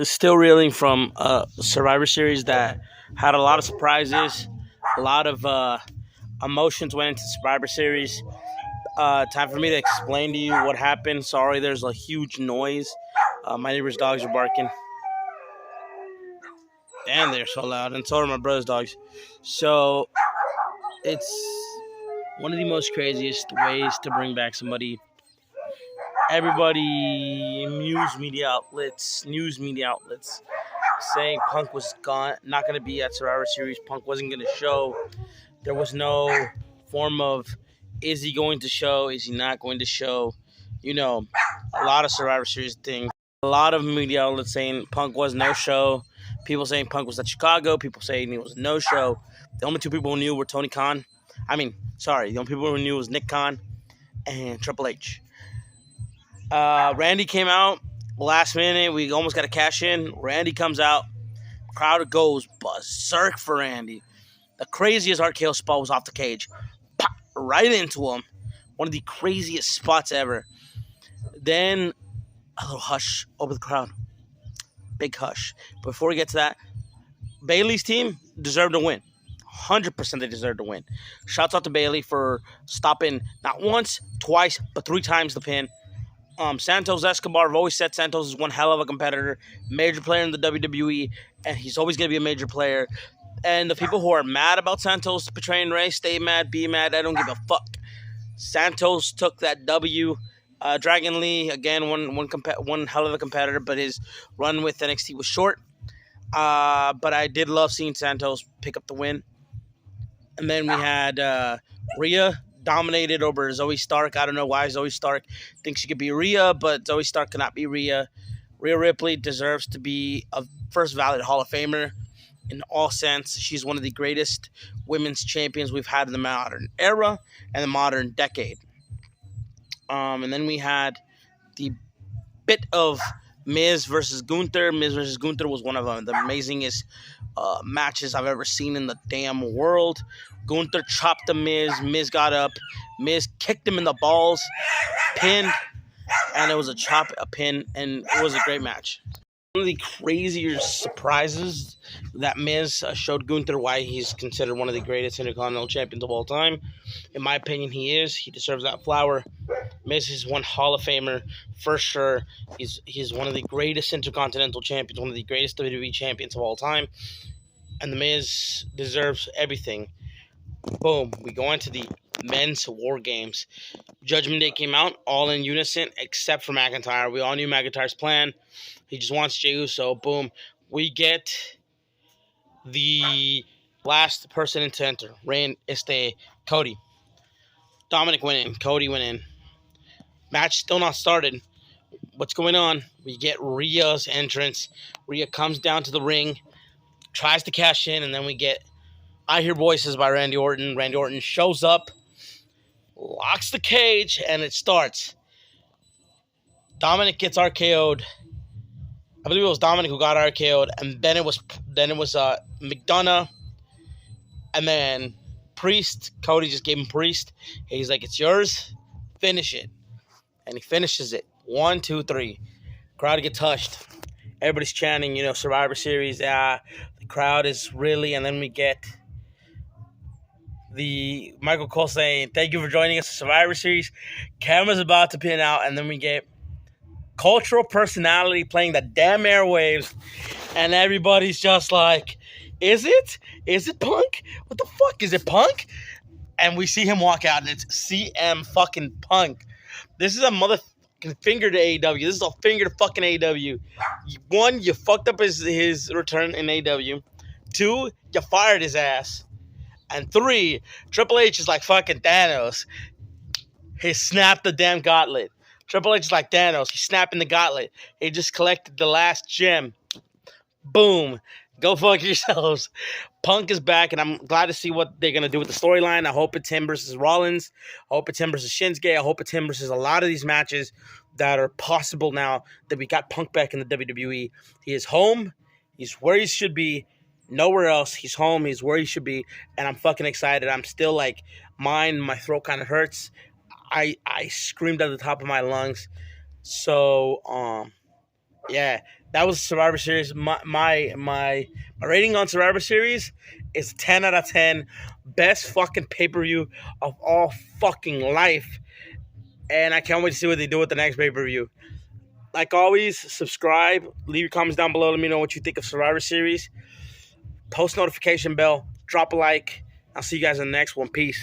Still reeling from Survivor Series that had a lot of surprises, a lot of emotions went into Survivor Series. Time for me to explain to you what happened. Sorry, there's a huge noise. My neighbor's dogs are barking, and they're so loud, and so are my brother's dogs. So it's one of the most craziest ways to bring back somebody. Everybody, news media outlets, saying Punk was gone, not going to be at Survivor Series. Punk wasn't going to show. There was no form of, is he going to show? Is he not going to show? You know, a lot of Survivor Series things. A lot of media outlets saying Punk was no show. People saying Punk was at Chicago. People saying he was no show. The only two people who knew were Tony Khan. The only people who knew was Nick Khan and Triple H. Randy came out last minute. We almost got to cash in. Randy comes out. Crowd goes berserk for Randy. The craziest RKO spot was off the cage. Pop, right into him. One of the craziest spots ever. Then a little hush over the crowd. Big hush. Before we get to that, Bailey's team deserved to win. 100% they deserved to win. Shouts out to Bailey for stopping not once, twice, but 3 times the pin. Santos Escobar, I've always said Santos is one hell of a competitor, major player in the WWE, and he's always going to be a major player. And the people who are mad about Santos betraying Ray, stay mad, be mad, I don't give a fuck. Santos took that W. Dragon Lee, again, one hell of a competitor, but his run with NXT was short. But I did love seeing Santos pick up the win. And then we had Rhea dominated over Zoe Stark. I don't know why Zoe Stark thinks she could be Rhea, but Zoe Stark cannot be Rhea. Rhea Ripley deserves to be a first valid Hall of Famer in all sense. She's one of the greatest women's champions we've had in the modern era and the modern decade. And then we had the bit of Miz versus Gunther. Miz versus Gunther was one of the amazingest matches I've ever seen in the damn world. Gunther chopped the Miz. Miz got up. Miz kicked him in the balls, pinned, and it was a pin, and it was a great match. One of the crazier surprises that Miz showed Gunther why he's considered one of the greatest Intercontinental Champions of all time. In my opinion, he is. He deserves that flower. Miz is one Hall of Famer for sure. He's one of the greatest Intercontinental Champions, one of the greatest WWE Champions of all time. And the Miz deserves everything. Boom. We go into the men's WarGames. Judgment Day came out all in unison except for McIntyre. We all knew McIntyre's plan. He just wants Jey Uso. Boom. We get the last person to enter. Cody. Dominic went in. Cody went in. Match still not started. What's going on? We get Rhea's entrance. Rhea comes down to the ring, tries to cash in, and then we get I Hear Voices by Randy Orton. Randy Orton shows up, locks the cage, and it starts. Dominic gets RKO'd. I believe it was Dominic who got RKO'd, and then it was McDonough, and then Priest. Cody just gave him Priest. He's like, "It's yours. Finish it," and he finishes it. 1, 2, 3. Crowd gets hushed. Everybody's chanting, Survivor Series. The crowd is really, and then we get the Michael Cole saying, "Thank you for joining us, Survivor Series." Camera's about to pin out, and then we get cultural personality playing the damn airwaves, and everybody's just like, "Is it? Is it Punk? What the fuck? Is it Punk?" And we see him walk out, and it's CM fucking Punk. This is a motherfucking finger to AEW. This is a finger to fucking AEW. 1, you fucked up his return in AEW. 2, you fired his ass. And 3, Triple H is like fucking Thanos. He snapped the damn gauntlet. Triple H is like Thanos. He's snapping the gauntlet. He just collected the last gem. Boom. Go fuck yourselves. Punk is back, and I'm glad to see what they're going to do with the storyline. I hope it's him versus Rollins. I hope it's him versus Shinsuke. I hope it's him versus a lot of these matches that are possible now that we got Punk back in the WWE. He is home. He's where he should be. Nowhere else. He's home. He's where he should be. And I'm fucking excited. I'm still like, my throat kind of hurts. I screamed at the top of my lungs. So, yeah. that was Survivor Series. My rating on Survivor Series is 10 out of 10. Best fucking pay-per-view of all fucking life. And I can't wait to see what they do with the next pay-per-view. Like always, subscribe. Leave your comments down below. Let me know what you think of Survivor Series. Post notification bell. Drop a like. I'll see you guys in the next one. Peace.